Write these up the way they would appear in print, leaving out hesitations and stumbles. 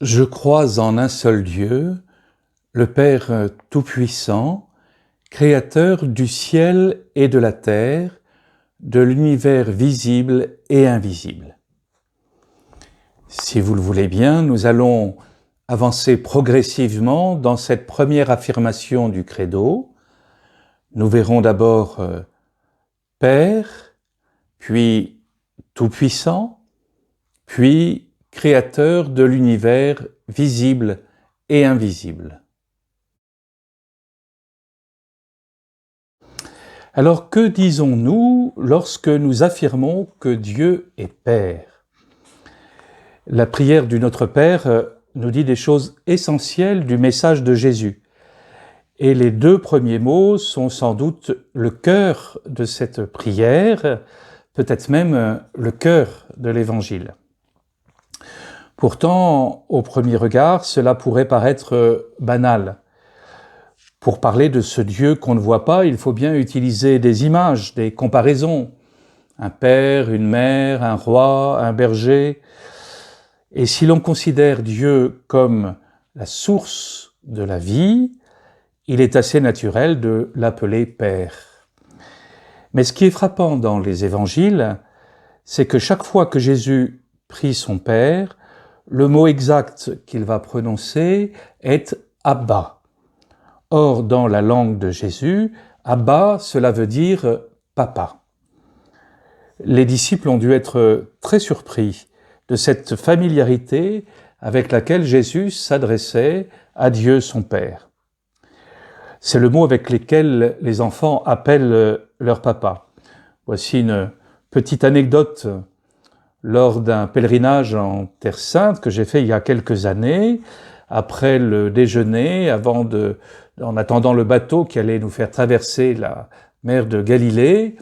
Je crois en un seul Dieu, le Père Tout-Puissant, Créateur du ciel et de la terre, de l'univers visible et invisible. Si vous le voulez bien, nous allons avancer progressivement dans cette première affirmation du Credo. Nous verrons d'abord Père, puis Tout-Puissant, puis Créateur de l'univers visible et invisible. Alors que disons-nous lorsque nous affirmons que Dieu est Père ? La prière du Notre Père nous dit des choses essentielles du message de Jésus. Et les deux premiers mots sont sans doute le cœur de cette prière, peut-être même le cœur de l'Évangile. Pourtant, au premier regard, cela pourrait paraître banal. Pour parler de ce Dieu qu'on ne voit pas, il faut bien utiliser des images, des comparaisons. Un père, une mère, un roi, un berger. Et si l'on considère Dieu comme la source de la vie, il est assez naturel de l'appeler Père. Mais ce qui est frappant dans les évangiles, c'est que chaque fois que Jésus prie son Père, le mot exact qu'il va prononcer est « Abba ». Or, dans la langue de Jésus, « Abba », cela veut dire « papa ». Les disciples ont dû être très surpris de cette familiarité avec laquelle Jésus s'adressait à Dieu son Père. C'est le mot avec lequel les enfants appellent leur papa. Voici une petite anecdote. Lors d'un pèlerinage en Terre Sainte que j'ai fait il y a quelques années, après le déjeuner, en attendant le bateau qui allait nous faire traverser la mer de Galilée,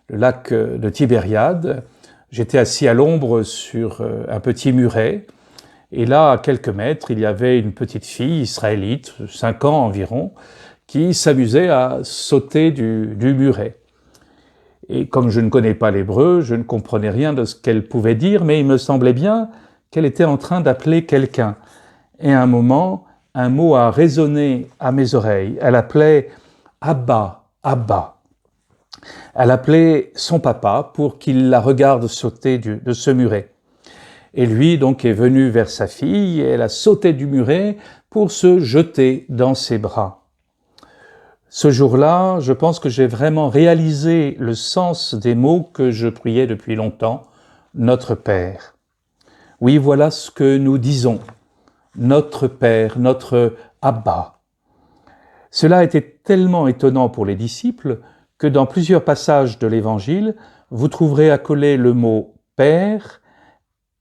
le lac de Tibériade, j'étais assis à l'ombre sur un petit muret, et là, à quelques mètres, il y avait une petite fille israélite, 5 ans environ, qui s'amusait à sauter du muret. Et comme je ne connais pas l'hébreu, je ne comprenais rien de ce qu'elle pouvait dire, mais il me semblait bien qu'elle était en train d'appeler quelqu'un. Et à un moment, un mot a résonné à mes oreilles. Elle appelait « Abba, Abba ». Elle appelait son papa pour qu'il la regarde sauter de ce muret. Et lui, donc, est venu vers sa fille, et elle a sauté du muret pour se jeter dans ses bras. Ce jour-là, je pense que j'ai vraiment réalisé le sens des mots que je priais depuis longtemps, « Notre Père ». Oui, voilà ce que nous disons, notre Père, notre Abba. Cela était tellement étonnant pour les disciples que dans plusieurs passages de l'Évangile, vous trouverez accolé le mot « Père »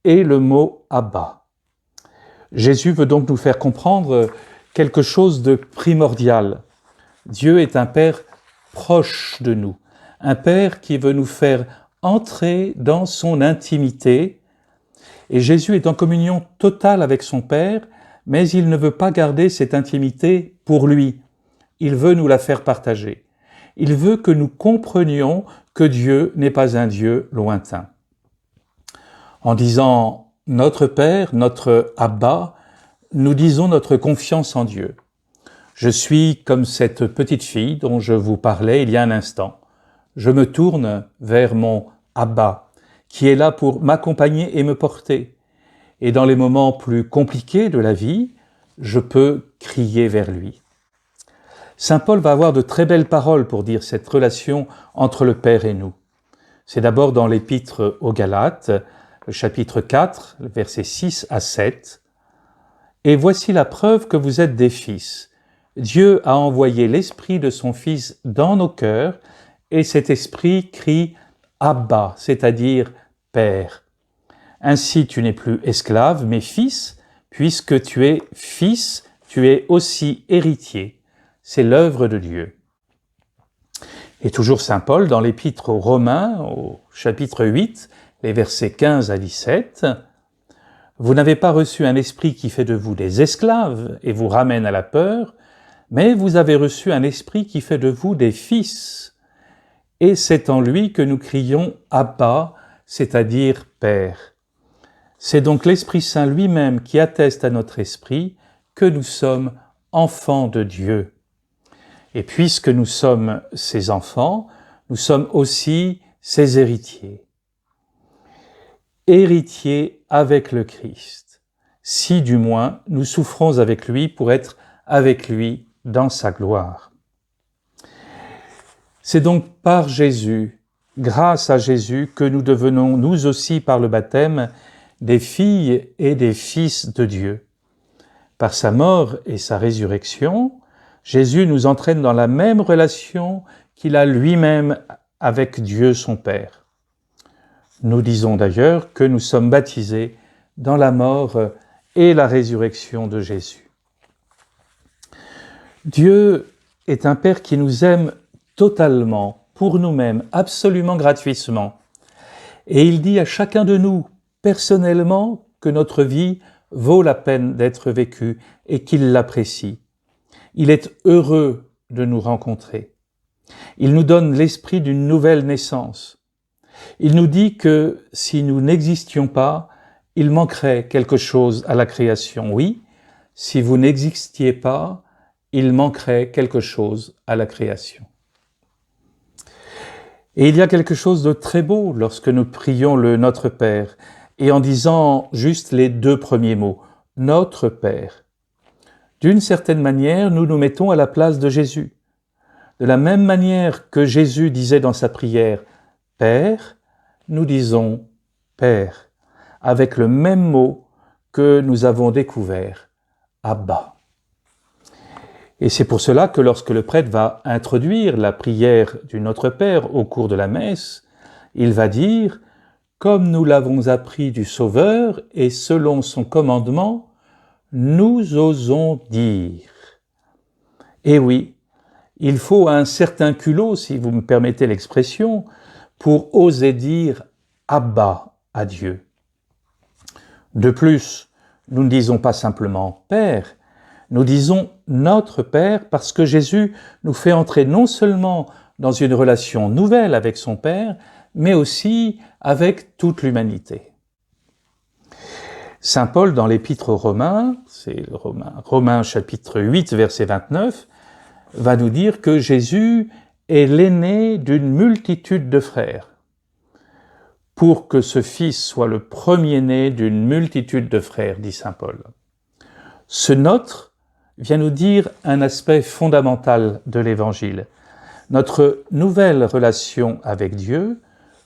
et le mot « Abba ». Jésus veut donc nous faire comprendre quelque chose de primordial. Dieu est un Père proche de nous, un Père qui veut nous faire entrer dans son intimité. Et Jésus est en communion totale avec son Père, mais il ne veut pas garder cette intimité pour lui. Il veut nous la faire partager. Il veut que nous comprenions que Dieu n'est pas un Dieu lointain. En disant « notre Père », notre Abba, nous disons notre confiance en Dieu. Je suis comme cette petite fille dont je vous parlais il y a un instant. Je me tourne vers mon Abba, qui est là pour m'accompagner et me porter. Et dans les moments plus compliqués de la vie, je peux crier vers lui. Saint Paul va avoir de très belles paroles pour dire cette relation entre le Père et nous. C'est d'abord dans l'épître aux Galates, le chapitre 4, versets 6 à 7. « Et voici la preuve que vous êtes des fils. Dieu a envoyé l'Esprit de son Fils dans nos cœurs, et cet Esprit crie « Abba », c'est-à-dire « Père ». Ainsi tu n'es plus esclave, mais fils, puisque tu es fils, tu es aussi héritier. C'est l'œuvre de Dieu. Et toujours saint Paul, dans l'épître aux Romains, au chapitre 8, les versets 15 à 17, « Vous n'avez pas reçu un esprit qui fait de vous des esclaves et vous ramène à la peur, mais vous avez reçu un esprit qui fait de vous des fils. Et c'est en lui que nous crions « Abba », c'est-à-dire « Père ». C'est donc l'Esprit Saint lui-même qui atteste à notre esprit que nous sommes enfants de Dieu. Et puisque nous sommes ses enfants, nous sommes aussi ses héritiers. Héritiers avec le Christ, si du moins nous souffrons avec lui pour être avec lui dans sa gloire. C'est donc par Jésus, grâce à Jésus, que nous devenons nous aussi par le baptême des filles et des fils de Dieu. Par sa mort et sa résurrection, Jésus nous entraîne dans la même relation qu'il a lui-même avec Dieu son Père. Nous disons d'ailleurs que nous sommes baptisés dans la mort et la résurrection de Jésus. Dieu est un Père qui nous aime totalement, pour nous-mêmes, absolument gratuitement. Et il dit à chacun de nous, personnellement, que notre vie vaut la peine d'être vécue et qu'il l'apprécie. Il est heureux de nous rencontrer. Il nous donne l'esprit d'une nouvelle naissance. Il nous dit que si nous n'existions pas, il manquerait quelque chose à la création. Oui, si vous n'existiez pas, il manquerait quelque chose à la création. Et il y a quelque chose de très beau lorsque nous prions le Notre Père, et en disant juste les deux premiers mots, Notre Père. D'une certaine manière, nous nous mettons à la place de Jésus. De la même manière que Jésus disait dans sa prière, Père, nous disons Père, avec le même mot que nous avons découvert, Abba. Et c'est pour cela que lorsque le prêtre va introduire la prière du Notre Père au cours de la messe, il va dire « Comme nous l'avons appris du Sauveur et selon son commandement, nous osons dire. » Et oui, il faut un certain culot, si vous me permettez l'expression, pour oser dire « Abba » à Dieu. De plus, nous ne disons pas simplement « Père », nous disons « Notre Père » parce que Jésus nous fait entrer non seulement dans une relation nouvelle avec son Père, mais aussi avec toute l'humanité. Saint Paul, dans l'Épître aux Romains, c'est Romains chapitre 8, verset 29, va nous dire que Jésus est l'aîné d'une multitude de frères, pour que ce Fils soit le premier-né d'une multitude de frères, dit Saint Paul. Ce notre vient nous dire un aspect fondamental de l'Évangile. Notre nouvelle relation avec Dieu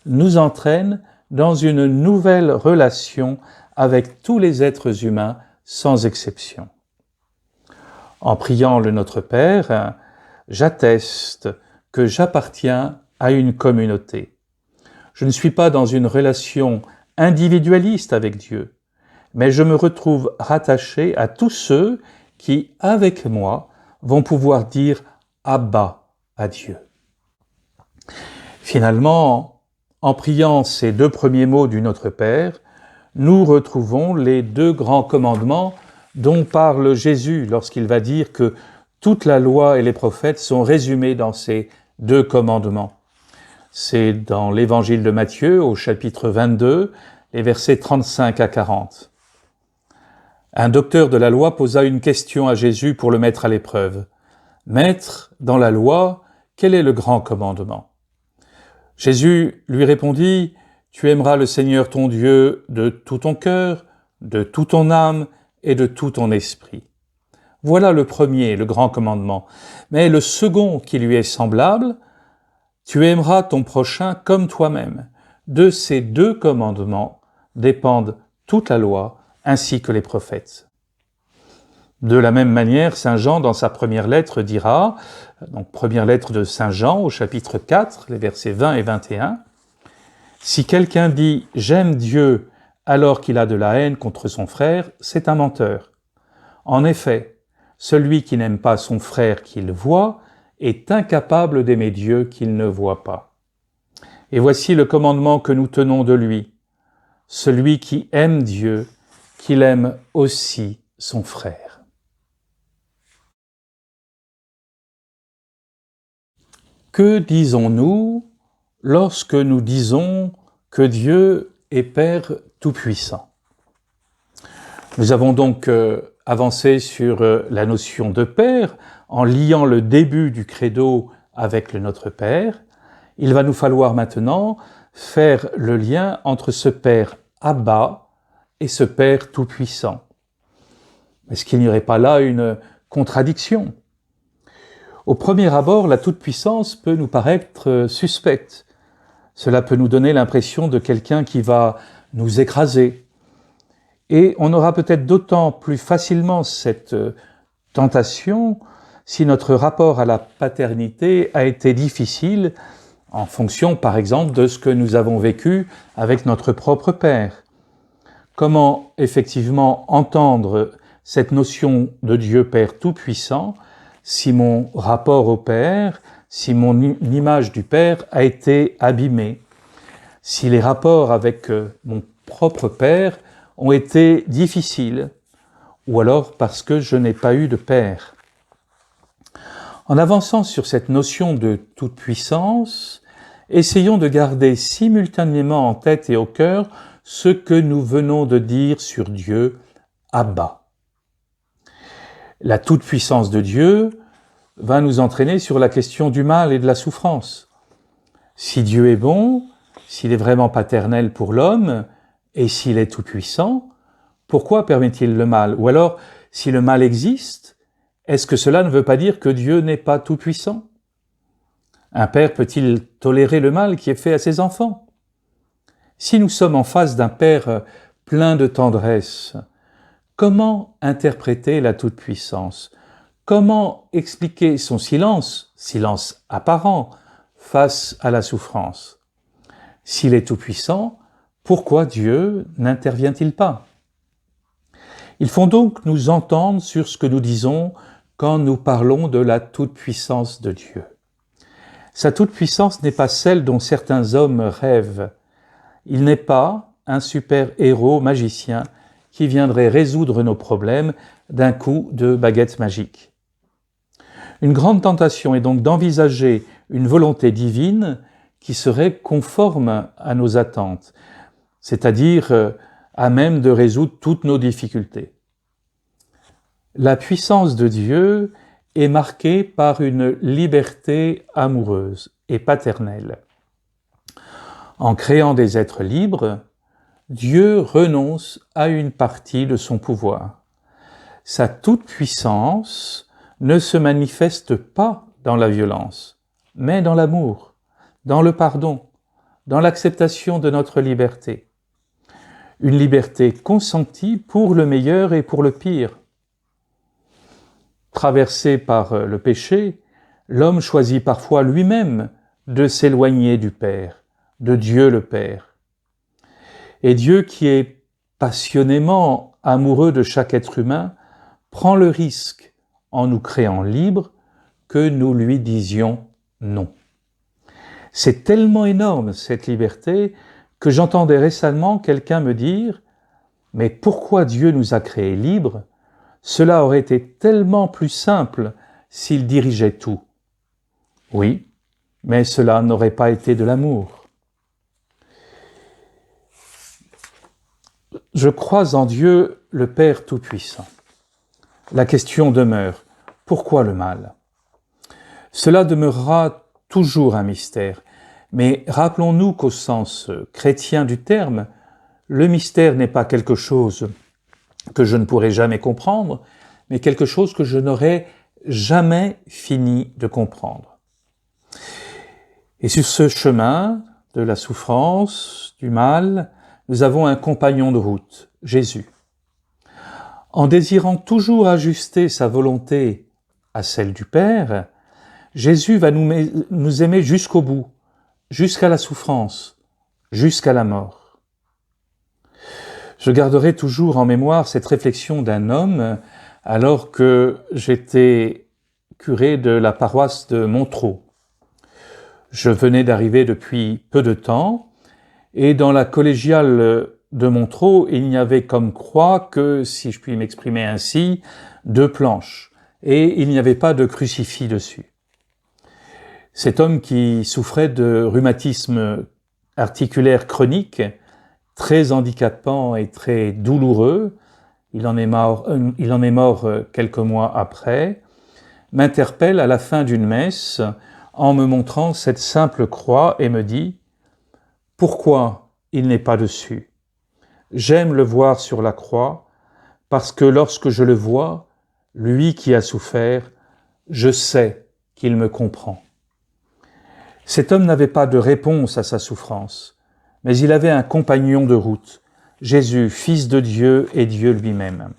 nous entraîne dans une nouvelle relation avec tous les êtres humains sans exception. En priant le Notre Père, j'atteste que j'appartiens à une communauté. Je ne suis pas dans une relation individualiste avec Dieu, mais je me retrouve rattaché à tous ceux qui, avec moi, vont pouvoir dire « Abba » à Dieu. Finalement, en priant ces deux premiers mots du Notre Père, nous retrouvons les deux grands commandements dont parle Jésus lorsqu'il va dire que toute la loi et les prophètes sont résumés dans ces deux commandements. C'est dans l'Évangile de Matthieu, au chapitre 22, les versets 35 à 40. Un docteur de la loi posa une question à Jésus pour le mettre à l'épreuve. « Maître, dans la loi, quel est le grand commandement ?» Jésus lui répondit « Tu aimeras le Seigneur ton Dieu de tout ton cœur, de toute ton âme et de tout ton esprit. » Voilà le premier, le grand commandement. Mais le second qui lui est semblable, « Tu aimeras ton prochain comme toi-même. » De ces deux commandements dépendent toute la loi ainsi que les prophètes. De la même manière, saint Jean, dans sa première lettre, dira, donc première lettre de saint Jean, au chapitre 4, les versets 20 et 21, « Si quelqu'un dit « J'aime Dieu » alors qu'il a de la haine contre son frère, c'est un menteur. En effet, celui qui n'aime pas son frère qu'il voit est incapable d'aimer Dieu qu'il ne voit pas. Et voici le commandement que nous tenons de lui. Celui qui aime Dieu, qu'il aime aussi son frère. Que disons-nous lorsque nous disons que Dieu est Père Tout-Puissant ? Nous avons donc avancé sur la notion de Père en liant le début du credo avec le Notre Père. Il va nous falloir maintenant faire le lien entre ce Père Abba et ce Père Tout-Puissant. Est-ce qu'il n'y aurait pas là une contradiction ? Au premier abord, la toute-puissance peut nous paraître suspecte. Cela peut nous donner l'impression de quelqu'un qui va nous écraser. Et on aura peut-être d'autant plus facilement cette tentation si notre rapport à la paternité a été difficile en fonction, par exemple, de ce que nous avons vécu avec notre propre père. Comment effectivement entendre cette notion de Dieu Père Tout-Puissant si mon rapport au Père, si mon image du Père a été abîmée, si les rapports avec mon propre Père ont été difficiles, ou alors parce que je n'ai pas eu de Père. En avançant sur cette notion de toute-puissance, essayons de garder simultanément en tête et au cœur ce que nous venons de dire sur Dieu, Abba. La toute-puissance de Dieu va nous entraîner sur la question du mal et de la souffrance. Si Dieu est bon, s'il est vraiment paternel pour l'homme, et s'il est tout-puissant, pourquoi permet-il le mal ? Ou alors, si le mal existe, est-ce que cela ne veut pas dire que Dieu n'est pas tout-puissant ? Un père peut-il tolérer le mal qui est fait à ses enfants ? Si nous sommes en face d'un père plein de tendresse, comment interpréter la toute-puissance ? Comment expliquer son silence apparent, face à la souffrance ? S'il est tout-puissant, pourquoi Dieu n'intervient-il pas ? Il faut donc nous entendre sur ce que nous disons quand nous parlons de la toute-puissance de Dieu. Sa toute-puissance n'est pas celle dont certains hommes rêvent. Il n'est pas un super-héros magicien qui viendrait résoudre nos problèmes d'un coup de baguette magique. Une grande tentation est donc d'envisager une volonté divine qui serait conforme à nos attentes, c'est-à-dire à même de résoudre toutes nos difficultés. La puissance de Dieu est marquée par une liberté amoureuse et paternelle. En créant des êtres libres, Dieu renonce à une partie de son pouvoir. Sa toute-puissance ne se manifeste pas dans la violence, mais dans l'amour, dans le pardon, dans l'acceptation de notre liberté. Une liberté consentie pour le meilleur et pour le pire. Traversé par le péché, l'homme choisit parfois lui-même de s'éloigner du Père, de Dieu le Père. Et Dieu, qui est passionnément amoureux de chaque être humain, prend le risque, en nous créant libres, que nous lui disions non. C'est tellement énorme, cette liberté, que j'entendais récemment quelqu'un me dire « Mais pourquoi Dieu nous a créés libres ? Cela aurait été tellement plus simple s'il dirigeait tout. » Oui, mais cela n'aurait pas été de l'amour. Je crois en Dieu, le Père Tout-Puissant. La question demeure, pourquoi le mal ? Cela demeurera toujours un mystère, mais rappelons-nous qu'au sens chrétien du terme, le mystère n'est pas quelque chose que je ne pourrai jamais comprendre, mais quelque chose que je n'aurai jamais fini de comprendre. Et sur ce chemin de la souffrance, du mal, nous avons un compagnon de route, Jésus. En désirant toujours ajuster sa volonté à celle du Père, Jésus va nous aimer jusqu'au bout, jusqu'à la souffrance, jusqu'à la mort. Je garderai toujours en mémoire cette réflexion d'un homme alors que j'étais curé de la paroisse de Montreux. Je venais d'arriver depuis peu de temps et dans la collégiale de Montreux, il n'y avait comme croix que, si je puis m'exprimer ainsi, 2 planches et il n'y avait pas de crucifix dessus. Cet homme qui souffrait de rhumatisme articulaire chronique, très handicapant et très douloureux, il en est mort quelques mois après, m'interpelle à la fin d'une messe en me montrant cette simple croix et me dit « Pourquoi il n'est pas dessus ? J'aime le voir sur la croix parce que lorsque je le vois, lui qui a souffert, je sais qu'il me comprend. » Cet homme n'avait pas de réponse à sa souffrance, mais il avait un compagnon de route, Jésus, Fils de Dieu et Dieu lui-même.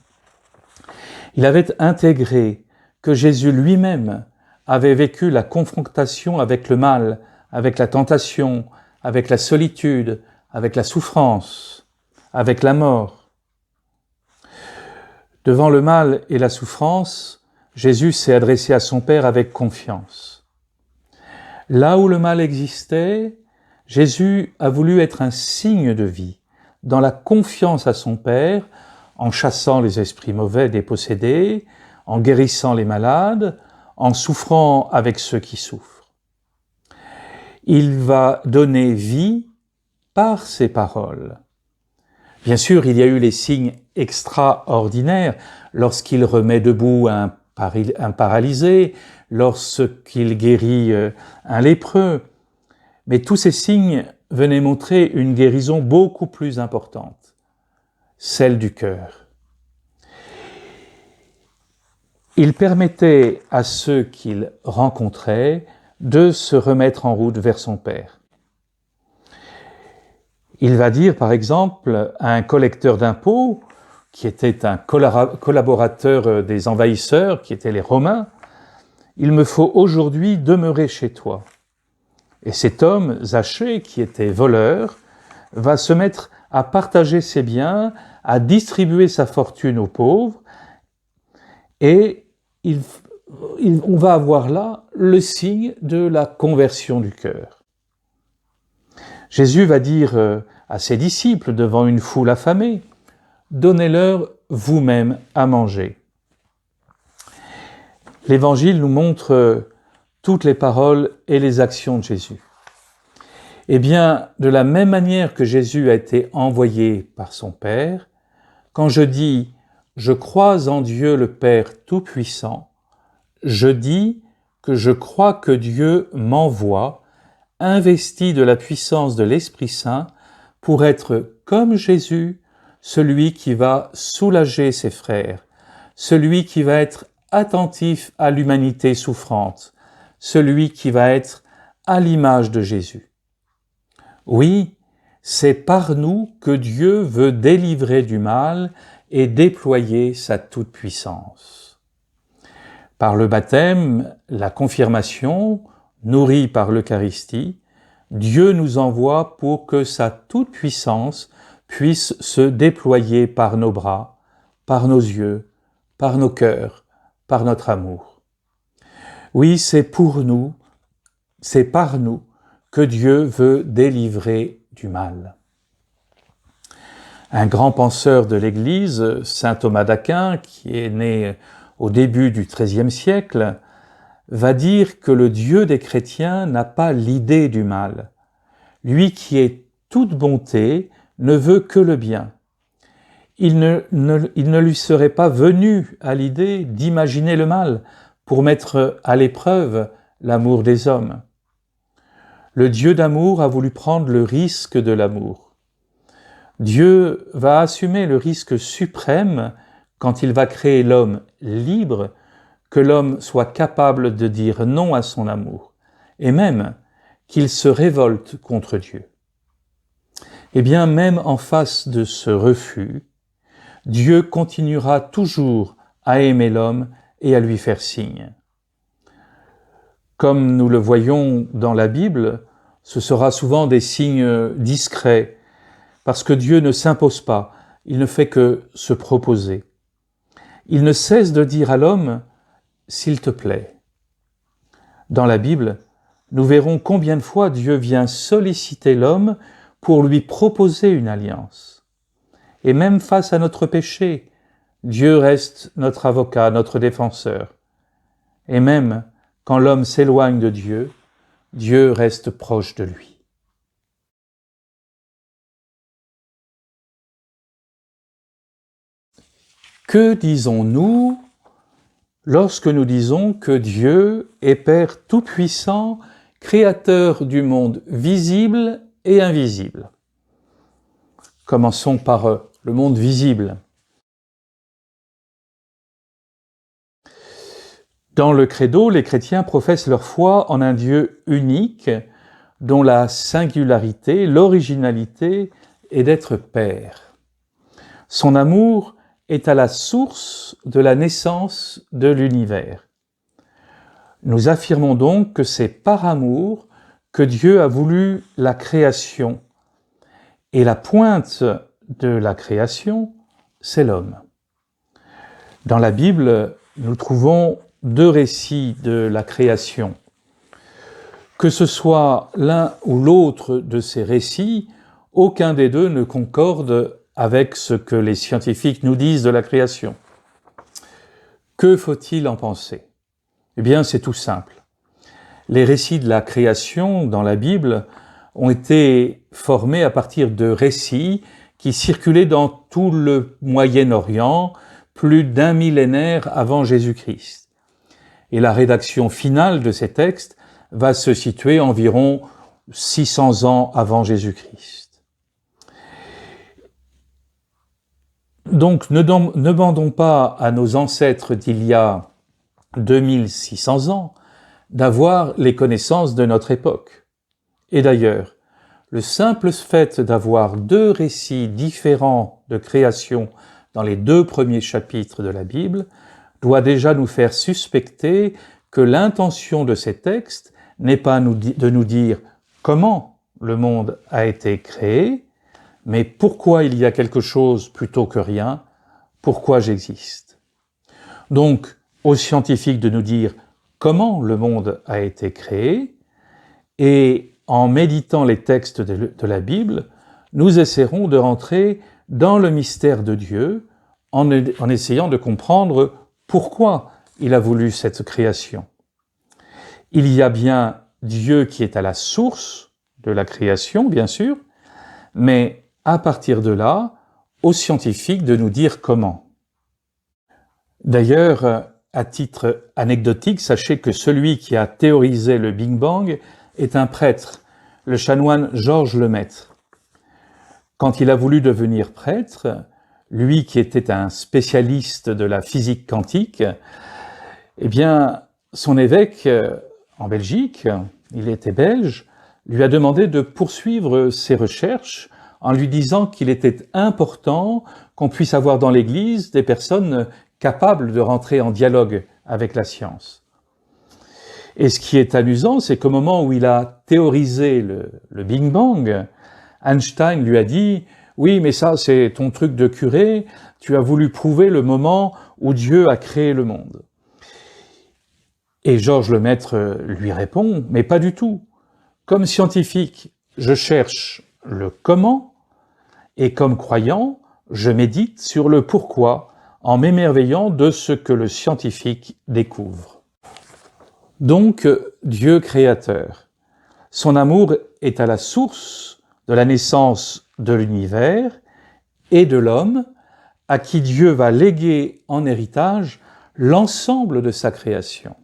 Il avait intégré que Jésus lui-même avait vécu la confrontation avec le mal, avec la tentation, avec la solitude, avec la souffrance, avec la mort. Devant le mal et la souffrance, Jésus s'est adressé à son Père avec confiance. Là où le mal existait, Jésus a voulu être un signe de vie, dans la confiance à son Père, en chassant les esprits mauvais des possédés, en guérissant les malades, en souffrant avec ceux qui souffrent. Il va donner vie par ses paroles. Bien sûr, il y a eu les signes extraordinaires lorsqu'il remet debout un paralysé, lorsqu'il guérit un lépreux. Mais tous ces signes venaient montrer une guérison beaucoup plus importante, celle du cœur. Il permettait à ceux qu'il rencontrait de se remettre en route vers son Père. Il va dire, par exemple, à un collecteur d'impôts, qui était un collaborateur des envahisseurs, qui étaient les Romains, « Il me faut aujourd'hui demeurer chez toi. » Et cet homme, Zachée, qui était voleur, va se mettre à partager ses biens, à distribuer sa fortune aux pauvres, et on va avoir là le signe de la conversion du cœur. Jésus va dire à ses disciples devant une foule affamée, « Donnez-leur vous-même à manger. » L'Évangile nous montre toutes les paroles et les actions de Jésus. Eh bien, de la même manière que Jésus a été envoyé par son Père, quand je dis « Je crois en Dieu le Père Tout-Puissant », je dis que je crois que Dieu m'envoie, investi de la puissance de l'Esprit Saint, pour être comme Jésus, celui qui va soulager ses frères, celui qui va être attentif à l'humanité souffrante, celui qui va être à l'image de Jésus. Oui, c'est par nous que Dieu veut délivrer du mal et déployer sa toute-puissance. Par le baptême, la confirmation, nourrie par l'Eucharistie, Dieu nous envoie pour que sa toute-puissance puisse se déployer par nos bras, par nos yeux, par nos cœurs, par notre amour. Oui, c'est pour nous, c'est par nous que Dieu veut délivrer du mal. Un grand penseur de l'Église, saint Thomas d'Aquin, qui est né au début du XIIIe siècle, va dire que le Dieu des chrétiens n'a pas l'idée du mal. Lui qui est toute bonté ne veut que le bien. Il ne lui serait pas venu à l'idée d'imaginer le mal pour mettre à l'épreuve l'amour des hommes. Le Dieu d'amour a voulu prendre le risque de l'amour. Dieu va assumer le risque suprême quand il va créer l'homme libre, que l'homme soit capable de dire non à son amour, et même qu'il se révolte contre Dieu. Eh bien, même en face de ce refus, Dieu continuera toujours à aimer l'homme et à lui faire signe. Comme nous le voyons dans la Bible, ce sera souvent des signes discrets, parce que Dieu ne s'impose pas, il ne fait que se proposer. Il ne cesse de dire à l'homme « s'il te plaît ». Dans la Bible, nous verrons combien de fois Dieu vient solliciter l'homme pour lui proposer une alliance. Et même face à notre péché, Dieu reste notre avocat, notre défenseur. Et même quand l'homme s'éloigne de Dieu, Dieu reste proche de lui. Que disons-nous lorsque nous disons que Dieu est Père Tout-Puissant, Créateur du monde visible et invisible? Commençons par le monde visible. Dans le credo, les chrétiens professent leur foi en un Dieu unique, dont la singularité, l'originalité est d'être Père. Son amour est à la source de la naissance de l'univers. Nous affirmons donc que c'est par amour que Dieu a voulu la création, et la pointe de la création, c'est l'homme. Dans la Bible, nous trouvons deux récits de la création. Que ce soit l'un ou l'autre de ces récits, aucun des deux ne concorde avec ce que les scientifiques nous disent de la création. Que faut-il en penser? Eh bien, c'est tout simple. Les récits de la création dans la Bible ont été formés à partir de récits qui circulaient dans tout le Moyen-Orient plus d'un millénaire avant Jésus-Christ. Et la rédaction finale de ces textes va se situer environ 600 ans avant Jésus-Christ. Donc, ne demandons pas à nos ancêtres d'il y a 2600 ans d'avoir les connaissances de notre époque. Et d'ailleurs, le simple fait d'avoir deux récits différents de création dans les deux premiers chapitres de la Bible doit déjà nous faire suspecter que l'intention de ces textes n'est pas de nous dire comment le monde a été créé, mais pourquoi il y a quelque chose plutôt que rien, pourquoi j'existe. Donc, aux scientifiques de nous dire comment le monde a été créé, et en méditant les textes de la Bible, nous essaierons de rentrer dans le mystère de Dieu en essayant de comprendre pourquoi il a voulu cette création. Il y a bien Dieu qui est à la source de la création, bien sûr, mais à partir de là, aux scientifiques de nous dire comment. D'ailleurs, à titre anecdotique, sachez que celui qui a théorisé le Big Bang est un prêtre, le chanoine Georges Lemaître. Quand il a voulu devenir prêtre, lui qui était un spécialiste de la physique quantique, eh bien, son évêque en Belgique, il était belge, lui a demandé de poursuivre ses recherches en lui disant qu'il était important qu'on puisse avoir dans l'Église des personnes capables de rentrer en dialogue avec la science. Et ce qui est amusant, c'est qu'au moment où il a théorisé le Big Bang, Einstein lui a dit « Oui, mais ça, c'est ton truc de curé, tu as voulu prouver le moment où Dieu a créé le monde. » Et Georges Lemaître lui répond « Mais pas du tout. Comme scientifique, je cherche le comment, et comme croyant, je médite sur le pourquoi en m'émerveillant de ce que le scientifique découvre. » Donc, Dieu créateur. Son amour est à la source de la naissance de l'univers et de l'homme, à qui Dieu va léguer en héritage l'ensemble de sa création.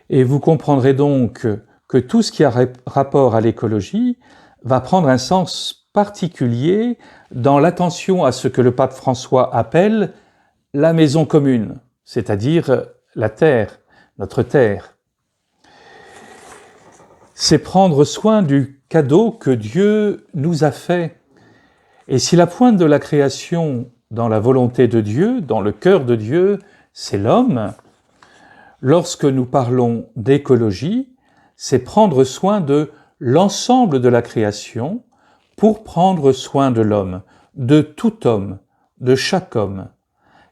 Et vous comprendrez donc que tout ce qui a rapport à l'écologie va prendre un sens particulier dans l'attention à ce que le pape François appelle la maison commune, c'est-à-dire la terre, notre terre. C'est prendre soin du cadeau que Dieu nous a fait. Et si la pointe de la création dans la volonté de Dieu, dans le cœur de Dieu, c'est l'homme, lorsque nous parlons d'écologie, c'est prendre soin de l'ensemble de la création pour prendre soin de l'homme, de tout homme, de chaque homme.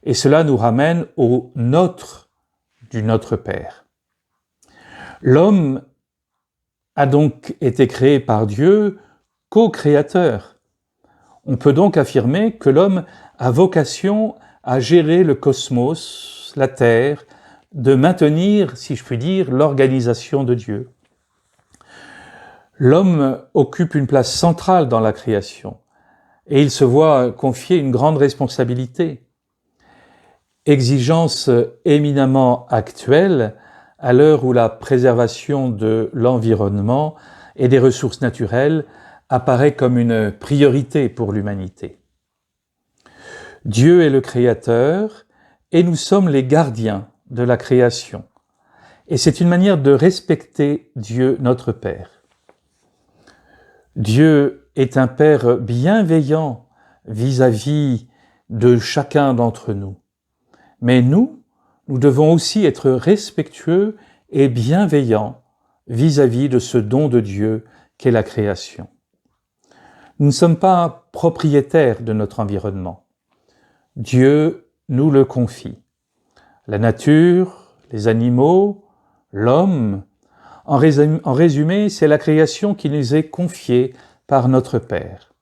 Et cela nous ramène au nôtre du Notre Père. L'homme a donc été créé par Dieu co-créateur. On peut donc affirmer que l'homme a vocation à gérer le cosmos, la Terre, de maintenir, si je puis dire, l'organisation de Dieu. L'homme occupe une place centrale dans la création et il se voit confier une grande responsabilité. Exigence éminemment actuelle à l'heure où la préservation de l'environnement et des ressources naturelles apparaît comme une priorité pour l'humanité. Dieu est le Créateur et nous sommes les gardiens de la création. Et c'est une manière de respecter Dieu notre Père. Dieu est un Père bienveillant vis-à-vis de chacun d'entre nous. Mais nous devons aussi être respectueux et bienveillants vis-à-vis de ce don de Dieu qu'est la création. Nous ne sommes pas propriétaires de notre environnement. Dieu nous le confie. La nature, les animaux, l'homme, en résumé, c'est la création qui nous est confiée par notre Père.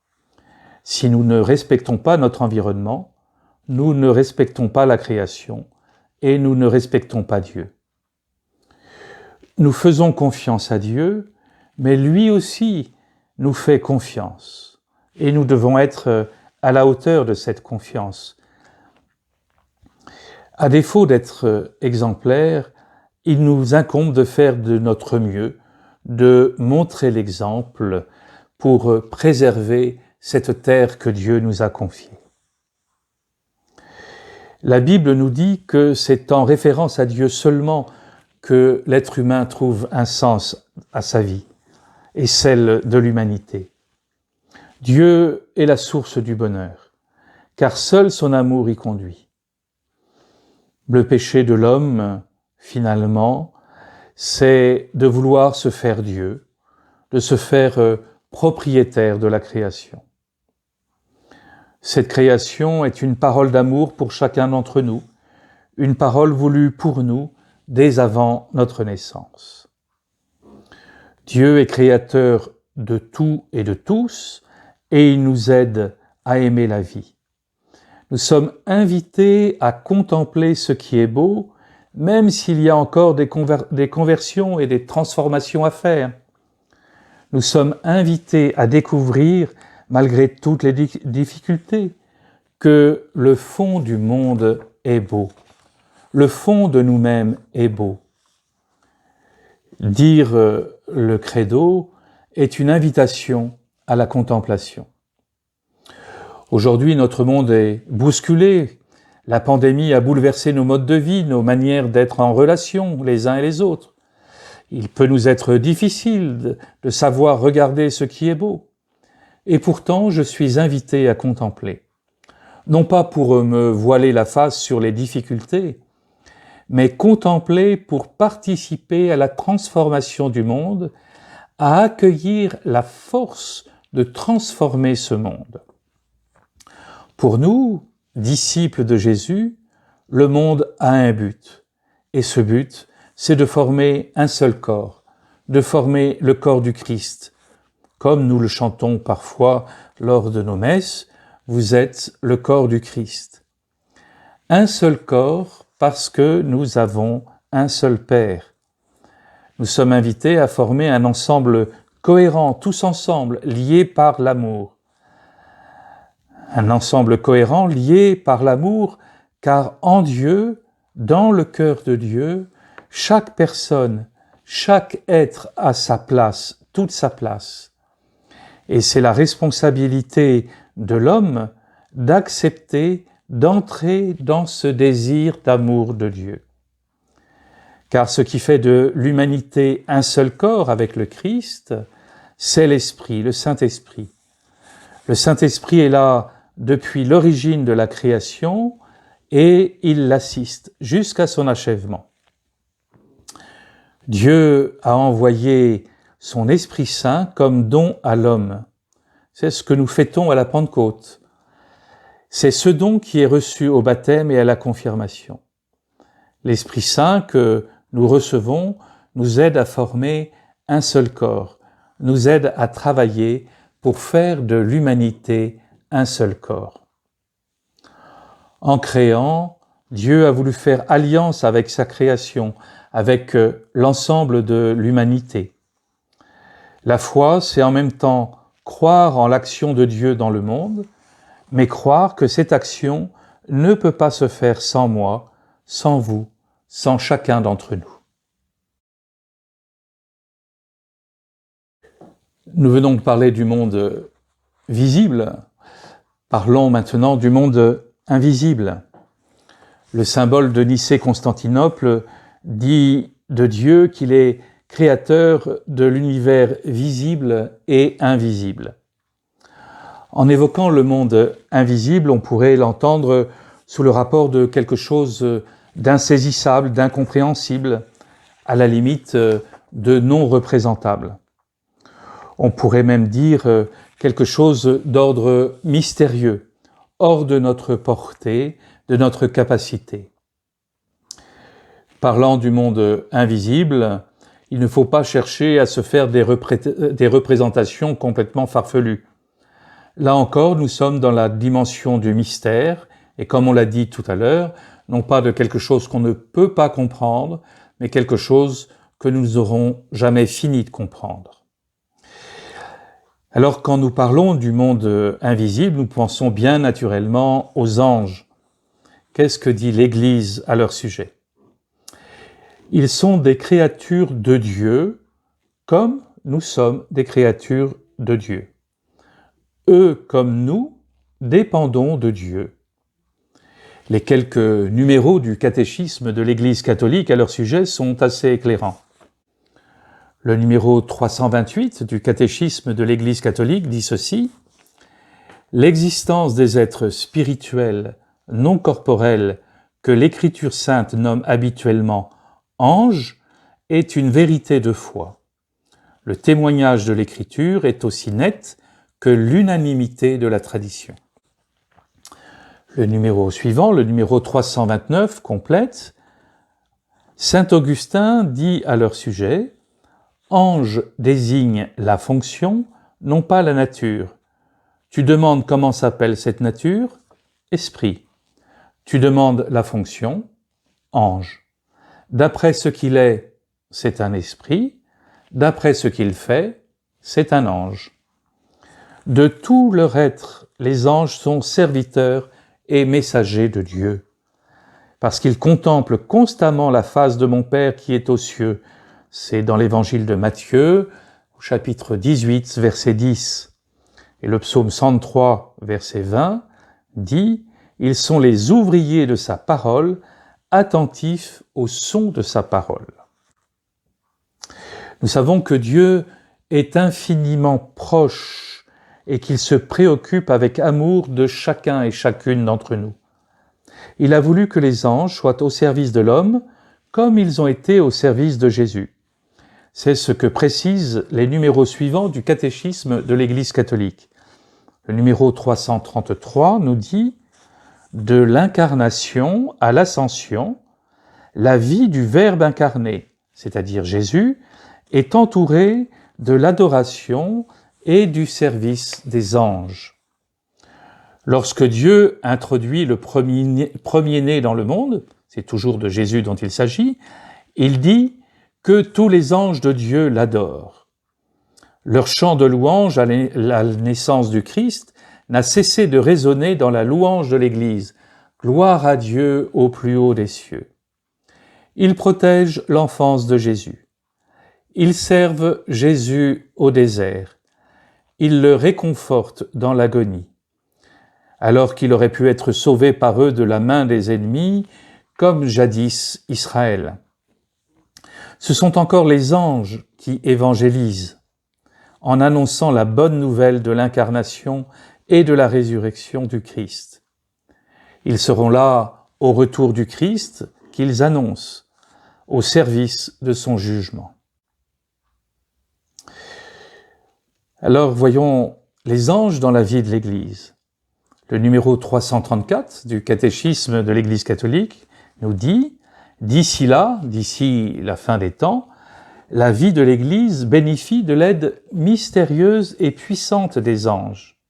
Si nous ne respectons pas notre environnement, nous ne respectons pas la création et nous ne respectons pas Dieu. Nous faisons confiance à Dieu, mais lui aussi nous fait confiance et nous devons être à la hauteur de cette confiance. À défaut d'être exemplaires, il nous incombe de faire de notre mieux, de montrer l'exemple pour préserver cette terre que Dieu nous a confiée. La Bible nous dit que c'est en référence à Dieu seulement que l'être humain trouve un sens à sa vie et celle de l'humanité. Dieu est la source du bonheur, car seul son amour y conduit. Le péché de l'homme, finalement, c'est de vouloir se faire Dieu, de se faire propriétaire de la création. Cette création est une parole d'amour pour chacun d'entre nous, une parole voulue pour nous dès avant notre naissance. Dieu est créateur de tout et de tous, et il nous aide à aimer la vie. Nous sommes invités à contempler ce qui est beau, même s'il y a encore des conversions et des transformations à faire. Nous sommes invités à découvrir, malgré toutes les difficultés, que le fond du monde est beau. Le fond de nous-mêmes est beau. Dire le credo est une invitation à la contemplation. Aujourd'hui, notre monde est bousculé. La pandémie a bouleversé nos modes de vie, nos manières d'être en relation les uns et les autres. Il peut nous être difficile de savoir regarder ce qui est beau. Et pourtant, je suis invité à contempler. Non pas pour me voiler la face sur les difficultés, mais contempler pour participer à la transformation du monde, à accueillir la force de transformer ce monde. Pour nous, disciples de Jésus, le monde a un but. Et ce but, c'est de former un seul corps, de former le corps du Christ. Comme nous le chantons parfois lors de nos messes, vous êtes le corps du Christ. Un seul corps parce que nous avons un seul Père. Nous sommes invités à former un ensemble cohérent, tous ensemble, liés par l'amour. Un ensemble cohérent, lié par l'amour, car en Dieu, dans le cœur de Dieu, chaque personne, chaque être a sa place, toute sa place. Et c'est la responsabilité de l'homme d'accepter, d'entrer dans ce désir d'amour de Dieu. Car ce qui fait de l'humanité un seul corps avec le Christ, c'est l'Esprit, le Saint-Esprit. Le Saint-Esprit est là depuis l'origine de la création et il l'assiste jusqu'à son achèvement. Dieu a envoyé son Esprit Saint comme don à l'homme. C'est ce que nous fêtons à la Pentecôte. C'est ce don qui est reçu au baptême et à la confirmation. L'Esprit Saint que nous recevons nous aide à former un seul corps, nous aide à travailler pour faire de l'humanité un seul corps. En créant, Dieu a voulu faire alliance avec sa création, avec l'ensemble de l'humanité. La foi, c'est en même temps croire en l'action de Dieu dans le monde, mais croire que cette action ne peut pas se faire sans moi, sans vous, sans chacun d'entre nous. Nous venons de parler du monde visible. Parlons maintenant du monde invisible. Le symbole de Nicée-Constantinople dit de Dieu qu'il est créateur de l'univers visible et invisible. En évoquant le monde invisible, on pourrait l'entendre sous le rapport de quelque chose d'insaisissable, d'incompréhensible, à la limite de non représentable. On pourrait même dire quelque chose d'ordre mystérieux, hors de notre portée, de notre capacité. Parlant du monde invisible, il ne faut pas chercher à se faire des représentations complètement farfelues. Là encore, nous sommes dans la dimension du mystère, et comme on l'a dit tout à l'heure, non pas de quelque chose qu'on ne peut pas comprendre, mais quelque chose que nous n'aurons jamais fini de comprendre. Alors, quand nous parlons du monde invisible, nous pensons bien naturellement aux anges. Qu'est-ce que dit l'Église à leur sujet? Ils sont des créatures de Dieu, comme nous sommes des créatures de Dieu. Eux, comme nous, dépendons de Dieu. Les quelques numéros du catéchisme de l'Église catholique à leur sujet sont assez éclairants. Le numéro 328 du catéchisme de l'Église catholique dit ceci: « L'existence des êtres spirituels non corporels que l'Écriture sainte nomme habituellement anges est une vérité de foi. Le témoignage de l'Écriture est aussi net que l'unanimité de la tradition. » Le numéro suivant, le numéro 329, complète: « Saint Augustin dit à leur sujet: ange désigne la fonction, non pas la nature. Tu demandes comment s'appelle cette nature? Esprit. Tu demandes la fonction? Ange. D'après ce qu'il est, c'est un esprit. D'après ce qu'il fait, c'est un ange. De tout leur être, les anges sont serviteurs et messagers de Dieu, parce qu'ils contemplent constamment la face de mon Père qui est aux cieux. » C'est dans l'évangile de Matthieu, au chapitre 18, verset 10. Et le psaume 103, verset 20, dit « Ils sont les ouvriers de sa parole, attentifs au son de sa parole. » Nous savons que Dieu est infiniment proche et qu'il se préoccupe avec amour de chacun et chacune d'entre nous. Il a voulu que les anges soient au service de l'homme comme ils ont été au service de Jésus. C'est ce que précisent les numéros suivants du catéchisme de l'Église catholique. Le numéro 333 nous dit « De l'incarnation à l'ascension, la vie du Verbe incarné, c'est-à-dire Jésus, est entourée de l'adoration et du service des anges. Lorsque Dieu introduit le premier-né dans le monde, c'est toujours de Jésus dont il s'agit, il dit que tous les anges de Dieu l'adorent. Leur chant de louange à la naissance du Christ n'a cessé de résonner dans la louange de l'Église. Gloire à Dieu au plus haut des cieux. Ils protègent l'enfance de Jésus. Ils servent Jésus au désert. Ils le réconfortent dans l'agonie. Alors qu'il aurait pu être sauvé par eux de la main des ennemis, comme jadis Israël. Ce sont encore les anges qui évangélisent, en annonçant la bonne nouvelle de l'incarnation et de la résurrection du Christ. Ils seront là au retour du Christ qu'ils annoncent, au service de son jugement. Alors voyons les anges dans la vie de l'Église. Le numéro 334 du catéchisme de l'Église catholique nous dit « D'ici là, d'ici la fin des temps, la vie de l'Église bénéficie de l'aide mystérieuse et puissante des anges. »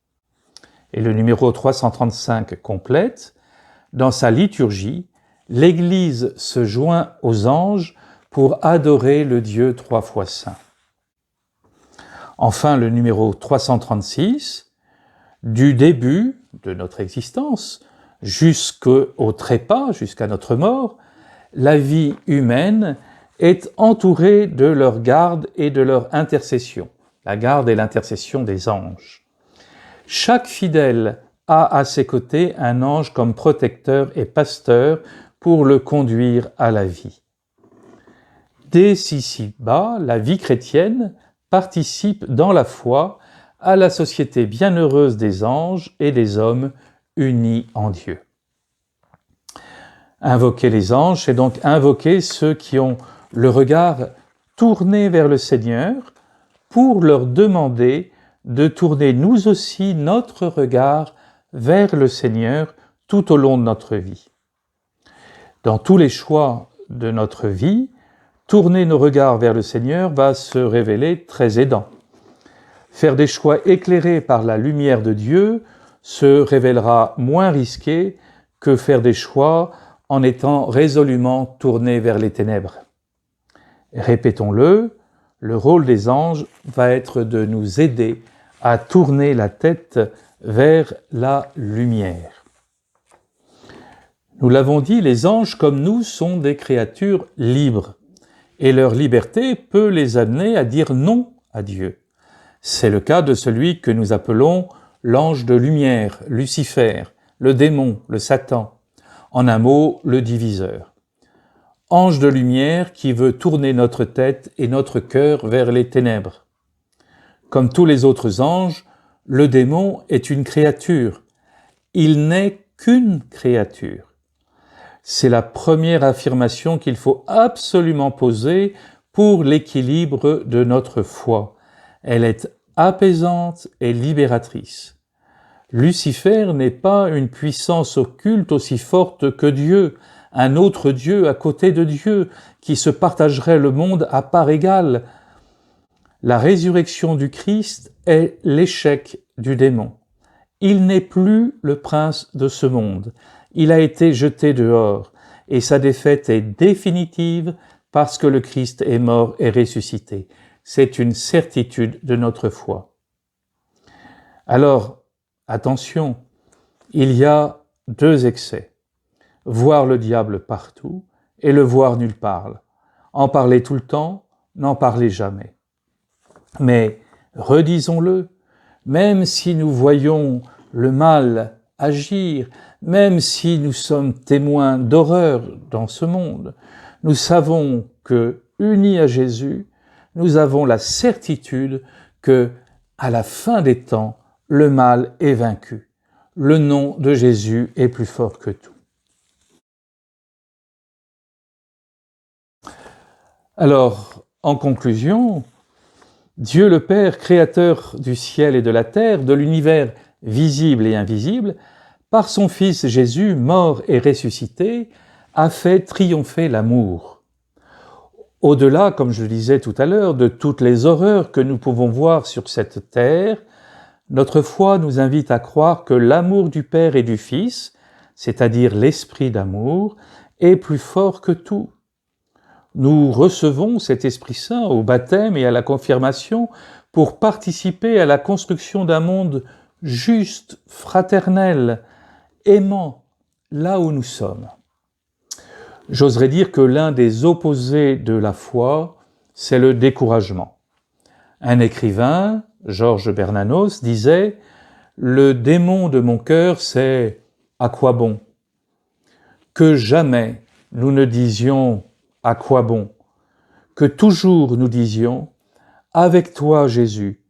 Et le numéro 335 complète « Dans sa liturgie, l'Église se joint aux anges pour adorer le Dieu trois fois saint. » Enfin, le numéro 336 « Du début de notre existence, jusqu'au trépas, jusqu'à notre mort, la vie humaine est entourée de leur garde et de leur intercession. La garde et l'intercession des anges. Chaque fidèle a à ses côtés un ange comme protecteur et pasteur pour le conduire à la vie. Dès ici-bas, la vie chrétienne participe dans la foi à la société bienheureuse des anges et des hommes unis en Dieu. Invoquer les anges, c'est donc invoquer ceux qui ont le regard tourné vers le Seigneur pour leur demander de tourner nous aussi notre regard vers le Seigneur tout au long de notre vie. Dans tous les choix de notre vie, tourner nos regards vers le Seigneur va se révéler très aidant. Faire des choix éclairés par la lumière de Dieu se révélera moins risqué que faire des choix en étant résolument tournés vers les ténèbres. Répétons-le, le rôle des anges va être de nous aider à tourner la tête vers la lumière. Nous l'avons dit, les anges comme nous sont des créatures libres et leur liberté peut les amener à dire non à Dieu. C'est le cas de celui que nous appelons l'ange de lumière, Lucifer, le démon, le Satan, en un mot, le diviseur. Ange de lumière qui veut tourner notre tête et notre cœur vers les ténèbres. Comme tous les autres anges, le démon est une créature. Il n'est qu'une créature. C'est la première affirmation qu'il faut absolument poser pour l'équilibre de notre foi. Elle est apaisante et libératrice. Lucifer n'est pas une puissance occulte aussi forte que Dieu, un autre Dieu à côté de Dieu, qui se partagerait le monde à part égale. La résurrection du Christ est l'échec du démon. Il n'est plus le prince de ce monde. Il a été jeté dehors, et sa défaite est définitive parce que le Christ est mort et ressuscité. C'est une certitude de notre foi. Alors, attention, il y a deux excès. Voir le diable partout et le voir nulle part. En parler tout le temps, n'en parler jamais. Mais redisons-le, même si nous voyons le mal agir, même si nous sommes témoins d'horreur dans ce monde, nous savons que, unis à Jésus, nous avons la certitude que, à la fin des temps, le mal est vaincu. Le nom de Jésus est plus fort que tout. Alors, en conclusion, Dieu le Père, créateur du ciel et de la terre, de l'univers visible et invisible, par son Fils Jésus, mort et ressuscité, a fait triompher l'amour. Au-delà, comme je le disais tout à l'heure, de toutes les horreurs que nous pouvons voir sur cette terre, notre foi nous invite à croire que l'amour du Père et du Fils, c'est-à-dire l'esprit d'amour, est plus fort que tout. Nous recevons cet Esprit Saint au baptême et à la confirmation pour participer à la construction d'un monde juste, fraternel, aimant, là où nous sommes. J'oserais dire que l'un des opposés de la foi, c'est le découragement. Un écrivain, Georges Bernanos, disait « Le démon de mon cœur, c'est « à quoi bon ?» Que jamais nous ne disions « à quoi bon ?» Que toujours nous disions « Avec toi, Jésus,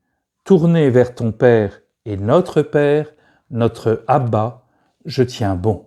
tourné vers ton Père et notre Père, notre Abba, je tiens bon. »